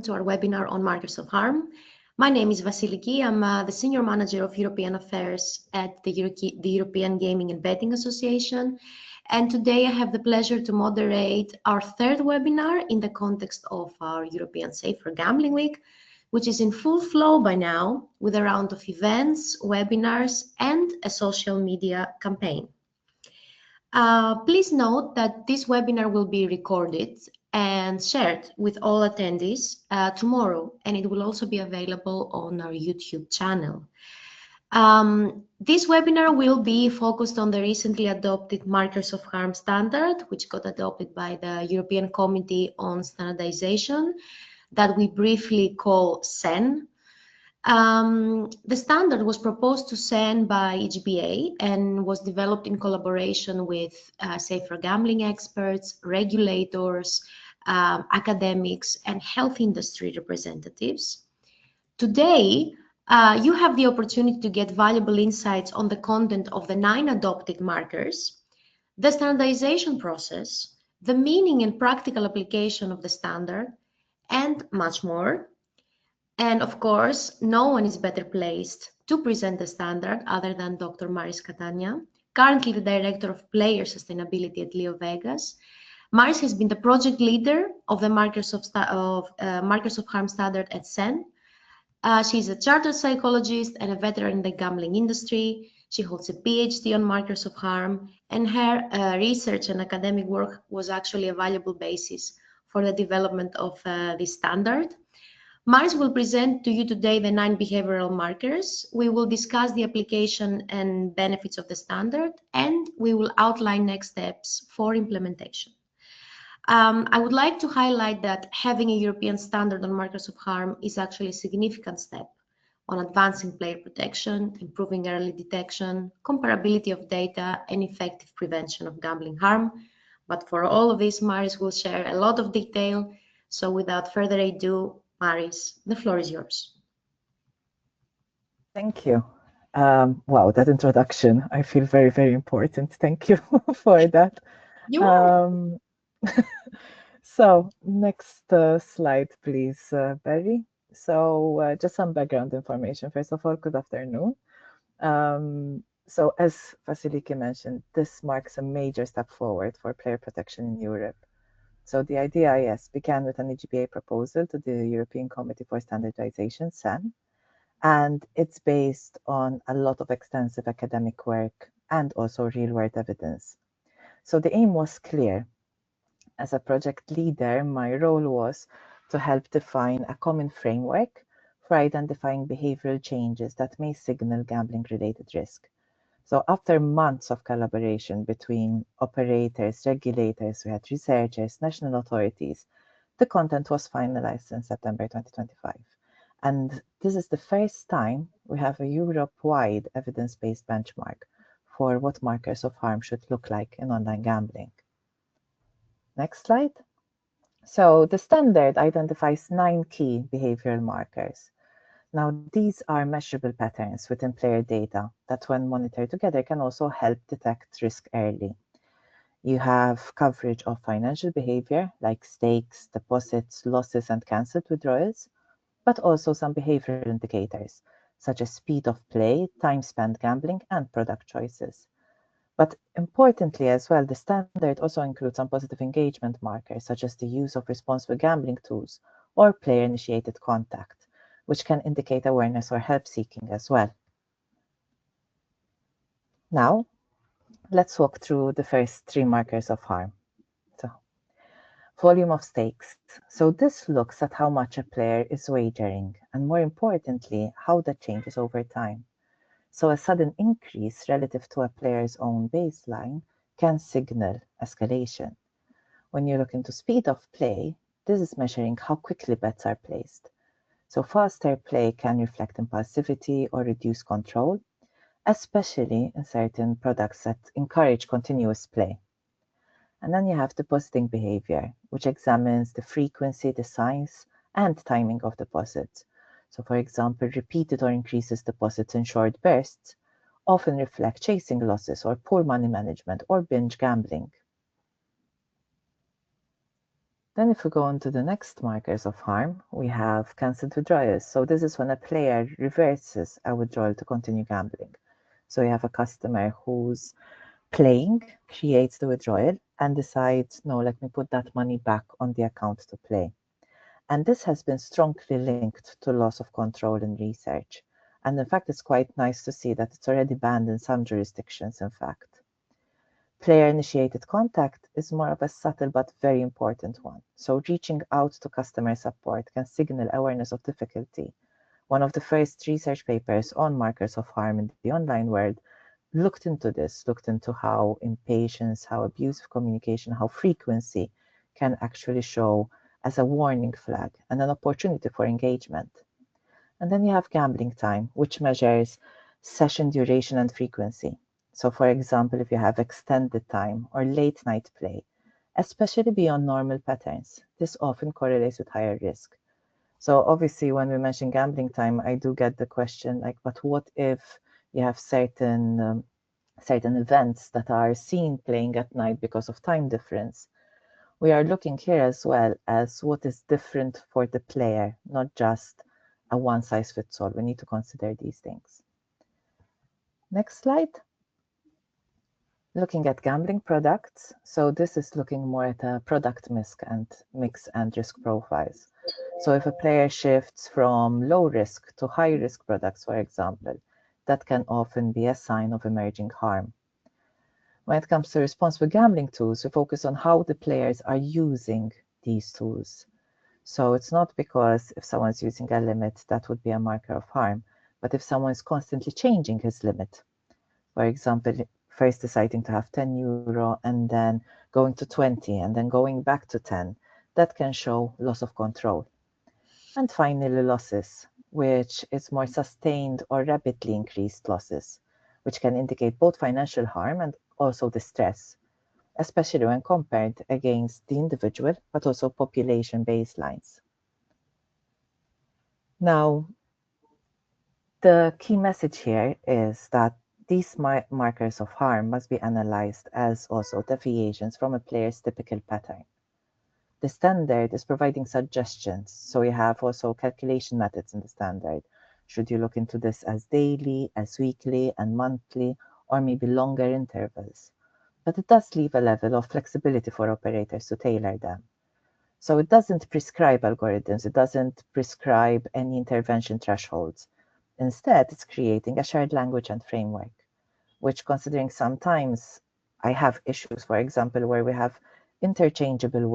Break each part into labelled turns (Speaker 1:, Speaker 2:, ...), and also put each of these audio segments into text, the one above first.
Speaker 1: to our webinar on markers of harm. My name is Vasiliki. I'm the Senior Manager of European Affairs at the European Gaming and Betting Association. And today I have the pleasure to moderate our third webinar in the context of our European Safer Gambling Week, which is in full flow by now with a round of events, webinars, and a social media campaign. Please note that this webinar will be recorded and shared with all attendees tomorrow, and it will also be available on our YouTube channel. This webinar will be focused on the recently adopted Markers of Harm standard, which got adopted by the European Committee on Standardization, that we briefly call CEN. The standard was proposed to CEN by EGBA and was developed in collaboration with safer gambling experts, regulators, academics, and health industry representatives. Today, you have the opportunity to get valuable insights on the content of the 9 adopted markers, the standardization process, the meaning and practical application of the standard, and much more. And of course, no one is better placed to present the standard other than Dr. Maris Catania, currently the Director of Player Sustainability at LeoVegas. Maris has been the project leader of the Markers of Harm standard at CEN. She's a chartered psychologist and a veteran in the gambling industry. She holds a PhD on Markers of Harm, and her research and academic work was actually a valuable basis for the development of this standard. Maris will present to you today the 9 behavioral markers. We will discuss the application and benefits of the standard, and we will outline next steps for implementation. I would like to highlight that having a European standard on markers of harm is actually a significant step on advancing player protection, improving early detection, comparability of data, and effective prevention of gambling harm. But for all of this, Maris will share a lot of detail. So without further ado, Maris, the floor is yours.
Speaker 2: Thank you. Wow, that introduction, I feel very, very important. Thank you for that. So next slide, please, Barry. So just some background information. First of all, good afternoon. So as Vasiliki mentioned, this marks a major step forward for player protection in Europe. So the idea, yes, began with an EGBA proposal to the European Committee for Standardization, CEN, and it's based on a lot of extensive academic work and also real-world evidence. So the aim was clear. As a project leader, my role was to help define a common framework for identifying behavioral changes that may signal gambling-related risk. So after months of collaboration between operators, regulators, we had researchers, national authorities, the content was finalized in September 2025. And this is the first time we have a Europe-wide evidence-based benchmark for what markers of harm should look like in online gambling. Next slide. So the standard identifies 9 key behavioral markers. Now, these are measurable patterns within player data that, when monitored together, can also help detect risk early. You have coverage of financial behavior, like stakes, deposits, losses, and cancelled withdrawals, but also some behavioral indicators, such as speed of play, time spent gambling, and product choices. But importantly as well, the standard also includes some positive engagement markers, such as the use of responsible gambling tools or player-initiated contact, which can indicate awareness or help-seeking as well. Now, let's walk through the first 3 markers of harm. So, volume of stakes. So this looks at how much a player is wagering, and more importantly, how that changes over time. So a sudden increase relative to a player's own baseline can signal escalation. When you look into speed of play, this is measuring how quickly bets are placed. So faster play can reflect impulsivity or reduce control, especially in certain products that encourage continuous play. And then you have depositing behavior, which examines the frequency, the size, and timing of deposits. So for example, repeated or increases deposits in short bursts often reflect chasing losses or poor money management or binge gambling. Then if we go on to the next markers of harm, we have cancelled withdrawals. So this is when a player reverses a withdrawal to continue gambling. So you have a customer who's playing, creates the withdrawal, and decides, no, let me put that money back on the account to play. And this has been strongly linked to loss of control in research. And in fact, it's quite nice to see that it's already banned in some jurisdictions, in fact. Player-initiated contact is more of a subtle but very important one. So reaching out to customer support can signal awareness of difficulty. One of the first research papers on markers of harm in the online world looked into this, looked into how impatience, how abusive communication, how frequency can actually show as a warning flag and an opportunity for engagement. And then you have gambling time, which measures session duration and frequency. So for example, if you have extended time or late night play, especially beyond normal patterns, this often correlates with higher risk. So obviously when we mention gambling time, I do get the question like, but what if you have certain events that are seen playing at night because of time difference? We are looking here as well as what is different for the player, not just a one-size-fits-all. We need to consider these things. Next slide. Looking at gambling products. So this is looking more at a product mix and risk profiles. So if a player shifts from low risk to high risk products, for example, that can often be a sign of emerging harm. When it comes to responsible gambling tools, we focus on how the players are using these tools. So it's not because if someone's using a limit, that would be a marker of harm, but if someone is constantly changing his limit, for example, first deciding to have €10 and then going to 20 and then going back to 10, that can show loss of control. And finally, losses, which is more sustained or rapidly increased losses, which can indicate both financial harm and also distress, especially when compared against the individual, but also population baselines. Now, the key message here is that these markers of harm must be analyzed as also deviations from a player's typical pattern. The standard is providing suggestions, so you have also calculation methods in the standard. Should you look into this as daily, as weekly, and monthly, or maybe longer intervals? But it does leave a level of flexibility for operators to tailor them. So it doesn't prescribe algorithms, it doesn't prescribe any intervention thresholds. Instead, it's creating a shared language and framework, which considering sometimes I have issues, for example, where we have interchangeable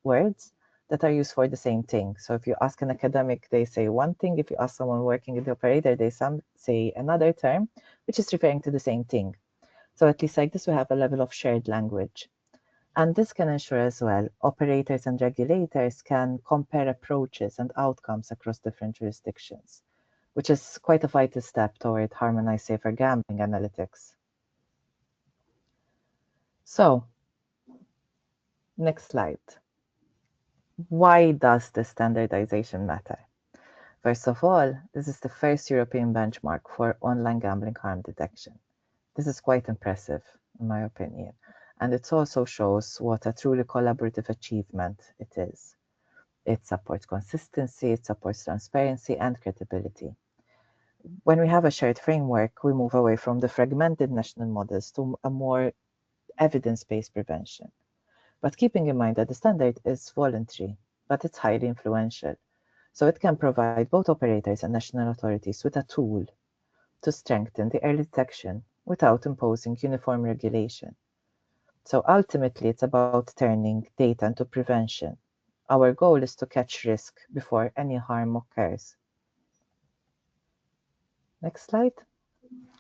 Speaker 2: words that are used for the same thing. So if you ask an academic, they say one thing. If you ask someone working in the operator, they say another term, which is referring to the same thing. So at least like this, we have a level of shared language. And this can ensure as well, operators and regulators can compare approaches and outcomes across different jurisdictions, which is quite a vital step toward harmonized safer gambling analytics. So, next slide. Why does the standardization matter? First of all, this is the first European benchmark for online gambling harm detection. This is quite impressive, in my opinion, and it also shows what a truly collaborative achievement it is. It supports consistency, it supports transparency and credibility. When we have a shared framework, we move away from the fragmented national models to a more evidence-based prevention. But keeping in mind that the standard is voluntary, but it's highly influential. So it can provide both operators and national authorities with a tool to strengthen the early detection without imposing uniform regulation. So ultimately, it's about turning data into prevention. Our goal is to catch risk before any harm occurs. Next slide.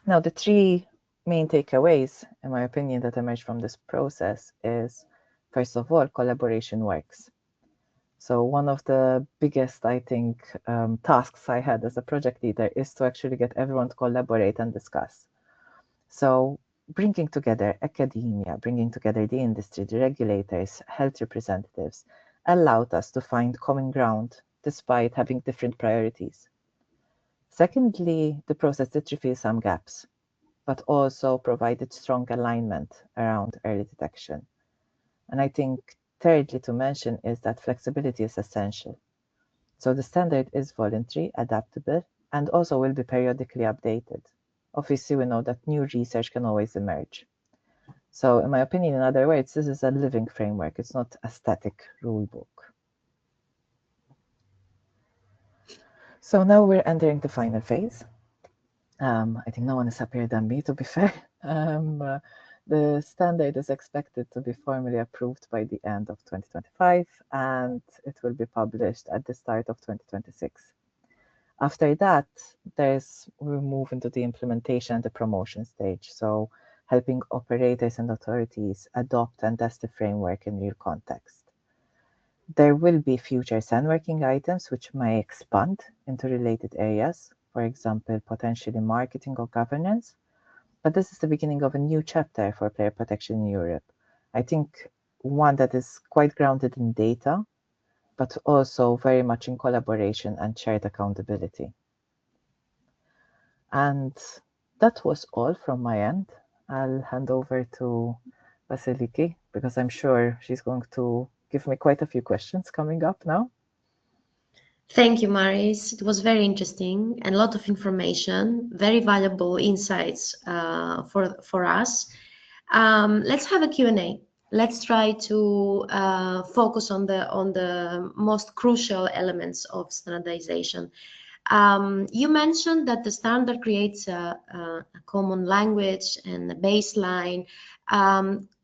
Speaker 2: Now, the three main takeaways, in my opinion, that emerge from this process is, first of all, collaboration works. So one of the biggest, I think, tasks I had as a project leader is to actually get everyone to collaborate and discuss. So bringing together academia, bringing together the industry, the regulators, health representatives, allowed us to find common ground despite having different priorities. Secondly, the process did reveal some gaps, but also provided strong alignment around early detection. And I think thirdly, to mention is that flexibility is essential. So the standard is voluntary, adaptable, and also will be periodically updated. Obviously, we know that new research can always emerge. So in my opinion, in other words, this is a living framework. It's not a static rule book. So now we're entering the final phase. I think no one is happier than me, to be fair. The standard is expected to be formally approved by the end of 2025, and it will be published at the start of 2026. After that, we'll move into the implementation and the promotion stage, so helping operators and authorities adopt and test the framework in real context. There will be future SAN working items which may expand into related areas, for example, potentially marketing or governance. But this is the beginning of a new chapter for player protection in Europe. I think one that is quite grounded in data, but also very much in collaboration and shared accountability. And that was all from my end. I'll hand over to Vasiliki, because I'm sure she's going to give me quite a few questions coming up now.
Speaker 1: Thank you, Maris. It was very interesting and a lot of information, very valuable insights for us. Let's have a Q&A. Let's try to focus on the most crucial elements of standardization. You mentioned that the standard creates a common language and a baseline.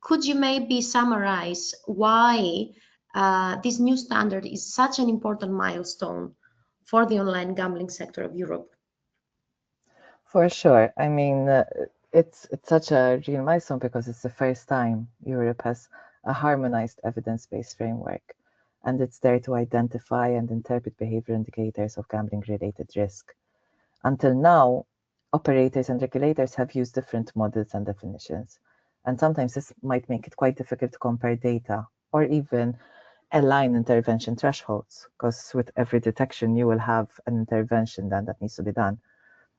Speaker 1: Could you maybe summarize why this new standard is such an important milestone for the online gambling sector of Europe?
Speaker 2: For sure. I mean, it's such a real milestone because it's the first time Europe has a harmonized evidence-based framework, and it's there to identify and interpret behavior indicators of gambling-related risk. Until now, operators and regulators have used different models and definitions, and sometimes this might make it quite difficult to compare data or even align intervention thresholds, because with every detection, you will have an intervention then that needs to be done.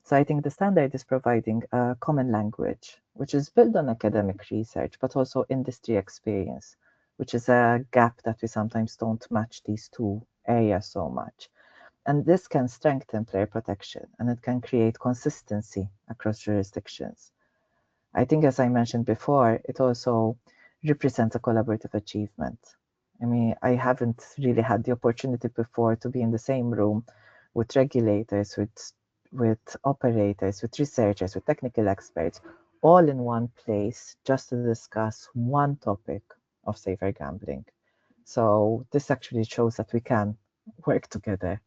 Speaker 2: So I think the standard is providing a common language, which is built on academic research, but also industry experience, which is a gap that we sometimes don't match these two areas so much. And this can strengthen player protection, and it can create consistency across jurisdictions. I think, as I mentioned before, it also represents a collaborative achievement. I mean, I haven't really had the opportunity before to be in the same room with regulators, with operators, with researchers, with technical experts, all in one place just to discuss one topic of safer gambling. So this actually shows that we can work together.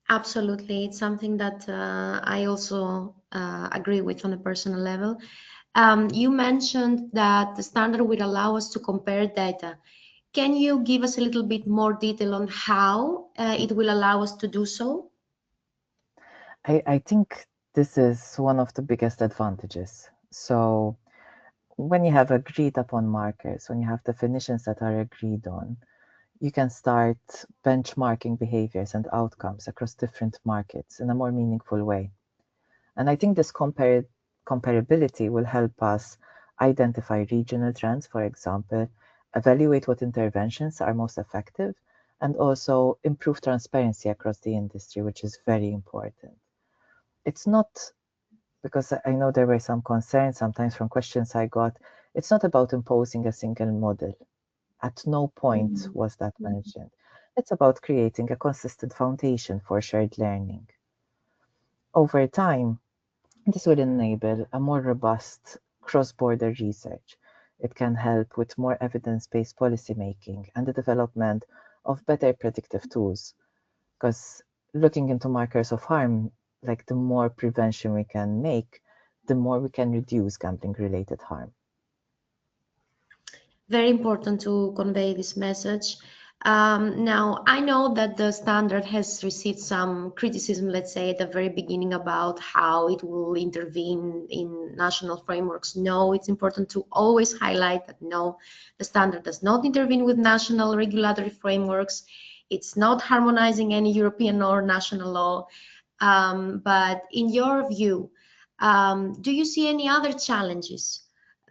Speaker 1: Absolutely. It's something that I also agree with on a personal level. You mentioned that the standard will allow us to compare data. Can you give us a little bit more detail on how it will allow us to do so?
Speaker 2: I think this is one of the biggest advantages. So when you have agreed upon markers, when you have definitions that are agreed on, you can start benchmarking behaviors and outcomes across different markets in a more meaningful way. And I think this comparability will help us identify regional trends, for example, evaluate what interventions are most effective, and also improve transparency across the industry, which is very important. It's not, because I know there were some concerns sometimes from questions I got, it's not about imposing a single model. At no point was that mentioned. It's about creating a consistent foundation for shared learning. Over time, this will enable a more robust cross-border research. It can help with more evidence-based policymaking and the development of better predictive tools. Because looking into markers of harm, like the more prevention we can make, the more we can reduce gambling-related harm.
Speaker 1: Very important to convey this message. Now, I know that the standard has received some criticism, let's say, at the very beginning about how it will intervene in national frameworks. No, it's important to always highlight that no, the standard does not intervene with national regulatory frameworks. It's not harmonizing any European or national law. But in your view, do you see any other challenges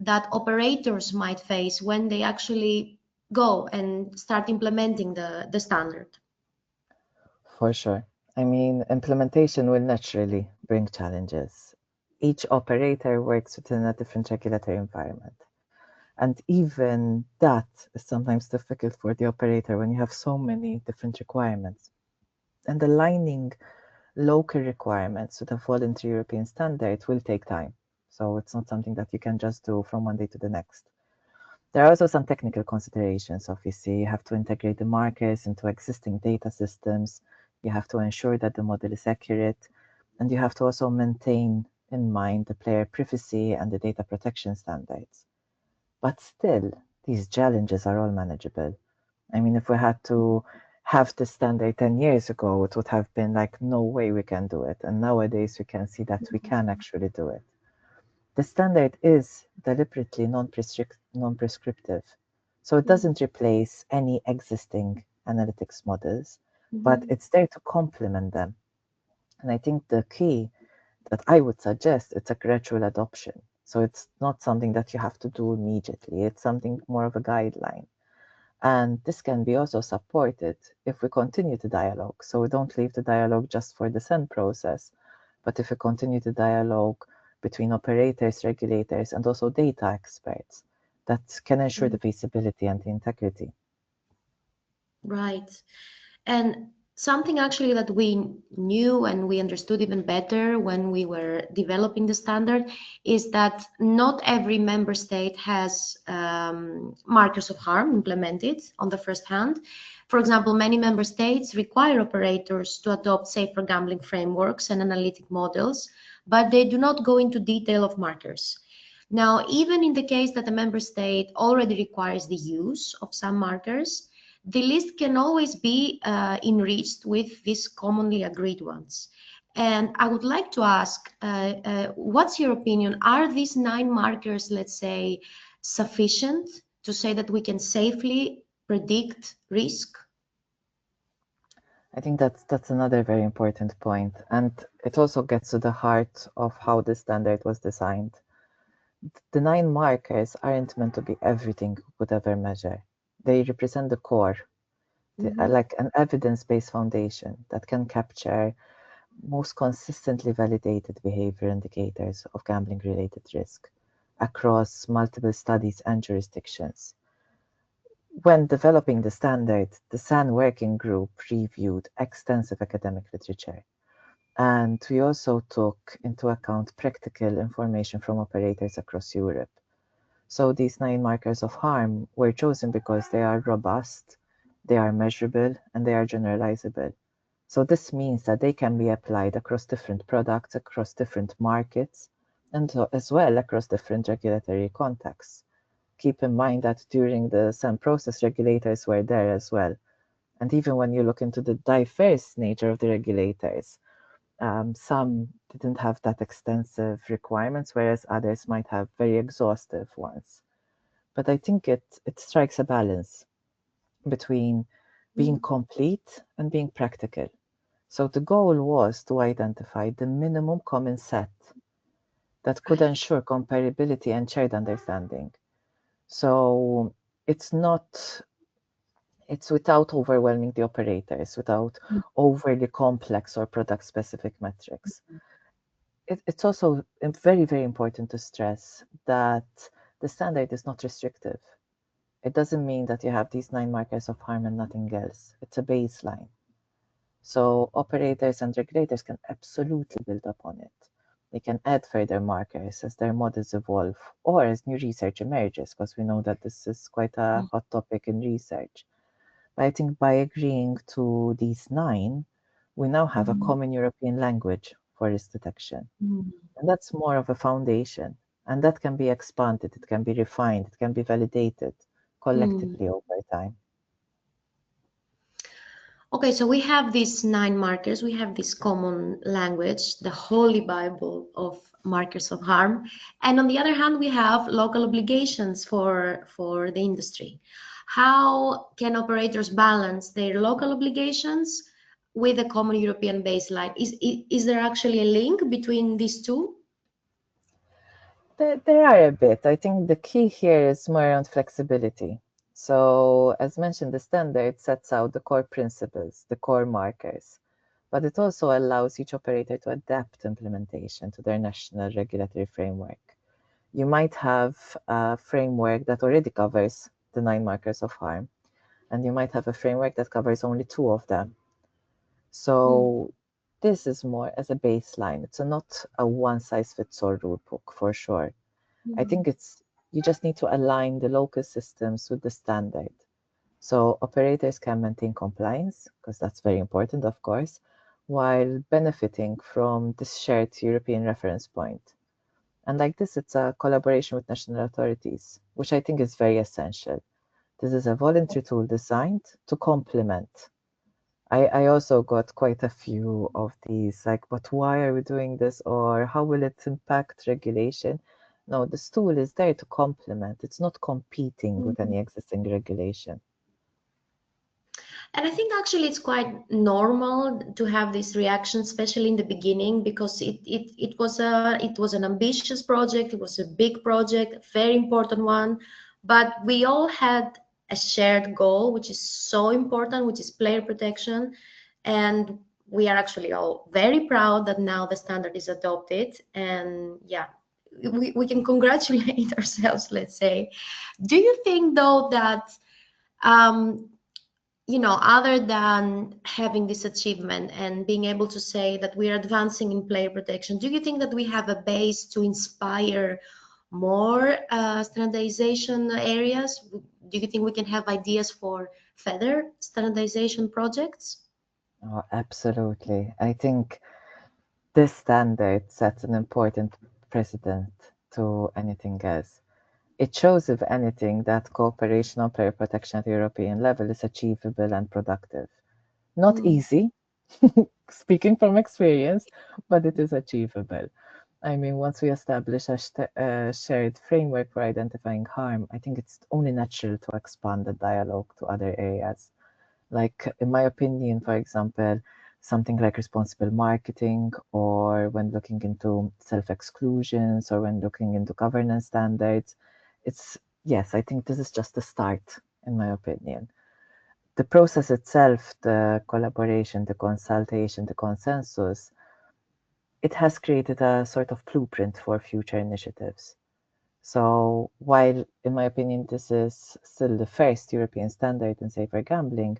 Speaker 1: that operators might face when they actually go and start implementing the standard?
Speaker 2: For sure. I mean, implementation will naturally bring challenges. Each operator works within a different regulatory environment. And even that is sometimes difficult for the operator when you have so many different requirements. And aligning local requirements with a voluntary European standard will take time. So it's not something that you can just do from one day to the next. There are also some technical considerations. Obviously, you have to integrate the markers into existing data systems. You have to ensure that the model is accurate. And you have to also maintain in mind the player privacy and the data protection standards. But still, these challenges are all manageable. I mean, if we had to have the standard 10 years ago, it would have been like, no way we can do it. And nowadays we can see that we can actually do it. The standard is deliberately non-prescriptive. So it doesn't replace any existing analytics models, but it's there to complement them. And I think the key that I would suggest, it's a gradual adoption. So it's not something that you have to do immediately. It's something more of a guideline. And this can be also supported if we continue the dialogue. So we don't leave the dialogue just for the send process, but if we continue the dialogue between operators, regulators, and also data experts, that can ensure the feasibility and the integrity.
Speaker 1: Right. And something actually that we knew and we understood even better when we were developing the standard is that not every member state has markers of harm implemented on the first hand. For example, many member states require operators to adopt safer gambling frameworks and analytic models, but they do not go into detail of markers. Now, even in the case that a member state already requires the use of some markers, the list can always be enriched with these commonly agreed ones. And I would like to ask, what's your opinion? Are these 9 markers, let's say, sufficient to say that we can safely predict risk?
Speaker 2: I think that's another very important point, and it also gets to the heart of how the standard was designed. The 9 markers aren't meant to be everything we could ever measure. They represent the core, like an evidence-based foundation that can capture most consistently validated behavior indicators of gambling-related risk across multiple studies and jurisdictions. When developing the standard, the SAN working group reviewed extensive academic literature, and we also took into account practical information from operators across Europe. So these 9 markers of harm were chosen because they are robust, they are measurable, and they are generalizable. So this means that they can be applied across different products, across different markets, and as well across different regulatory contexts. Keep in mind that during the SAM process, regulators were there as well. And even when you look into the diverse nature of the regulators, some didn't have that extensive requirements, whereas others might have very exhaustive ones. But I think it strikes a balance between being complete and being practical. So the goal was to identify the minimum common set that could ensure comparability and shared understanding. So it's without overwhelming the operators, without overly complex or product specific metrics. It's also very, very important to stress that the standard is not restrictive. It doesn't mean that you have these 9 markers of harm and nothing else. It's a baseline. So operators and regulators can absolutely build upon it. They can add further markers as their models evolve or as new research emerges, because we know that this is quite a hot topic in research. But I think by agreeing to these 9, we now have a common European language for risk detection. And that's more of a foundation. And that can be expanded, it can be refined, it can be validated collectively over time.
Speaker 1: Okay, so we have these 9 markers, we have this common language, the holy Bible of markers of harm. And on the other hand, we have local obligations for the industry. How can operators balance their local obligations with a common European baseline? Is there actually a link between these two?
Speaker 2: There are a bit. I think the key here is more around flexibility. So, as mentioned, the standard sets out the core principles, the core markers, but it also allows each operator to adapt implementation to their national regulatory framework. You might have a framework that already covers the 9 markers of harm, and you might have a framework that covers only 2 of them. So this is more as a baseline. It's not a one-size-fits-all rule book for sure. I think you just need to align the local systems with the standard. So operators can maintain compliance, because that's very important, of course, while benefiting from this shared European reference point. And like this, it's a collaboration with national authorities, which I think is very essential. This is a voluntary tool designed to complement. I also got quite a few of these, like, but why are we doing this? Or how will it impact regulation? No, this tool is there to complement. It's not competing with any existing regulation.
Speaker 1: And I think actually it's quite normal to have this reaction, especially in the beginning, because it was an ambitious project, it was a big project, a very important one, but we all had a shared goal, which is so important, which is player protection, and we are actually all very proud that now the standard is adopted, and yeah, we can congratulate ourselves, let's say. Do you think though that other than having this achievement and being able to say that we are advancing in player protection, do you think that we have a base to inspire more standardization areas? Do you think we can have ideas for further standardization projects?
Speaker 2: Oh, absolutely. I think this standard sets an important precedent to anything else. It shows, if anything, that cooperation on player protection at the European level is achievable and productive. Not easy, speaking from experience, but it is achievable. I mean, once we establish a shared framework for identifying harm, I think it's only natural to expand the dialogue to other areas. Like, in my opinion, for example, something like responsible marketing, or when looking into self-exclusions, or when looking into governance standards, yes, I think this is just the start, in my opinion. The process itself, the collaboration, the consultation, the consensus, it has created a sort of blueprint for future initiatives. So while, in my opinion, this is still the first European standard in safer gambling,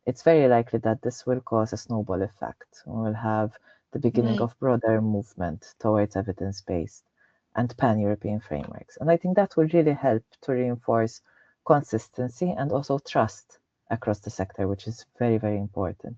Speaker 2: it's very likely that this will cause a snowball effect. We will have the beginning of broader movement towards evidence-based and pan-European frameworks. And I think that will really help to reinforce consistency and also trust across the sector, which is very, very important.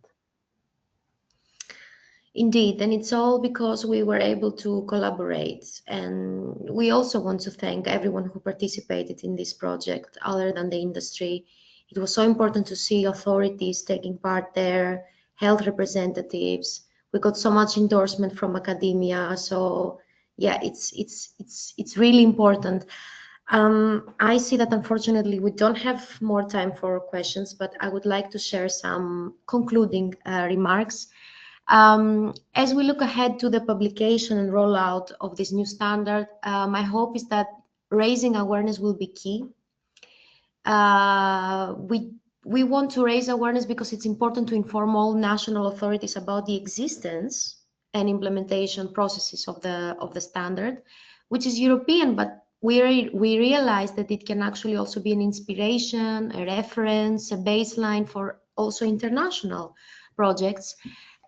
Speaker 1: Indeed, and it's all because we were able to collaborate. And we also want to thank everyone who participated in this project, other than the industry. It was so important to see authorities taking part there, health representatives. We got so much endorsement from academia. So yeah, it's really important. I see that unfortunately we don't have more time for questions, but I would like to share some concluding remarks. As we look ahead to the publication and rollout of this new standard, my hope is that raising awareness will be key. We want to raise awareness because it's important to inform all national authorities about the existence and implementation processes of the standard, which is European, but we realize that it can actually also be an inspiration, a reference, a baseline for also international projects.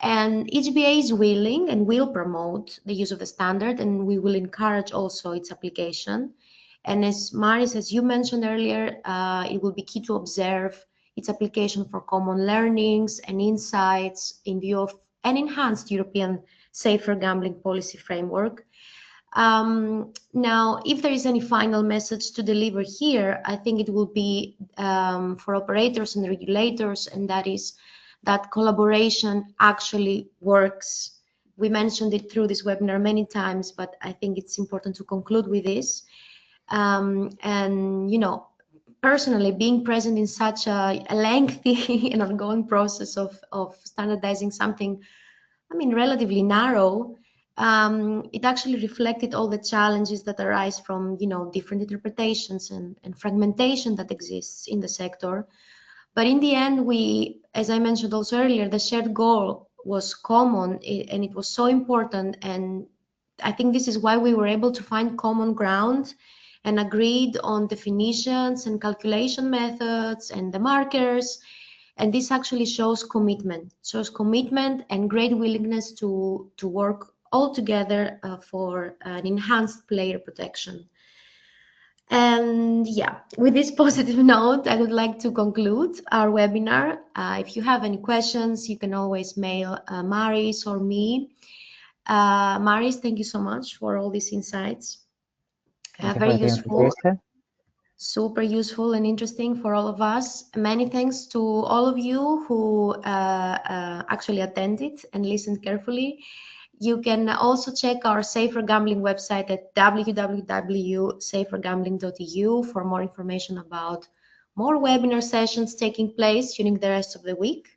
Speaker 1: And EGBA is willing and will promote the use of the standard, and we will encourage also its application. And as Maris, as you mentioned earlier, it will be key to observe its application for common learnings and insights in view of an enhanced European safer gambling policy framework. Now, if there is any final message to deliver here, I think it will be for operators and regulators, and that is that collaboration actually works. We mentioned it through this webinar many times, but I think it's important to conclude with this. And, personally being present in such a lengthy and ongoing process of standardizing something, I mean, relatively narrow, it actually reflected all the challenges that arise from, different interpretations and fragmentation that exists in the sector. But in the end, we, as I mentioned also earlier, the shared goal was common, and it was so important. And I think this is why we were able to find common ground and agreed on definitions and calculation methods and the markers. And this actually shows commitment and great willingness to work all together for an enhanced player protection. And yeah, with this positive note, I would like to conclude our webinar. If you have any questions, you can always mail Maris or me. Maris, thank you so much for all these insights. Very useful. Super useful and interesting for all of us. Many thanks to all of you who actually attended and listened carefully. You can also check our Safer Gambling website at www.safergambling.eu for more information about more webinar sessions taking place during the rest of the week.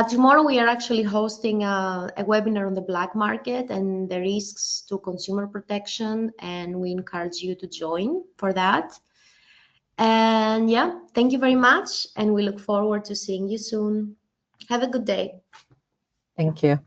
Speaker 1: Tomorrow we are actually hosting a webinar on the black market and the risks to consumer protection, and we encourage you to join for that. And yeah, thank you very much, and we look forward to seeing you soon. Have a good day.
Speaker 2: Thank you.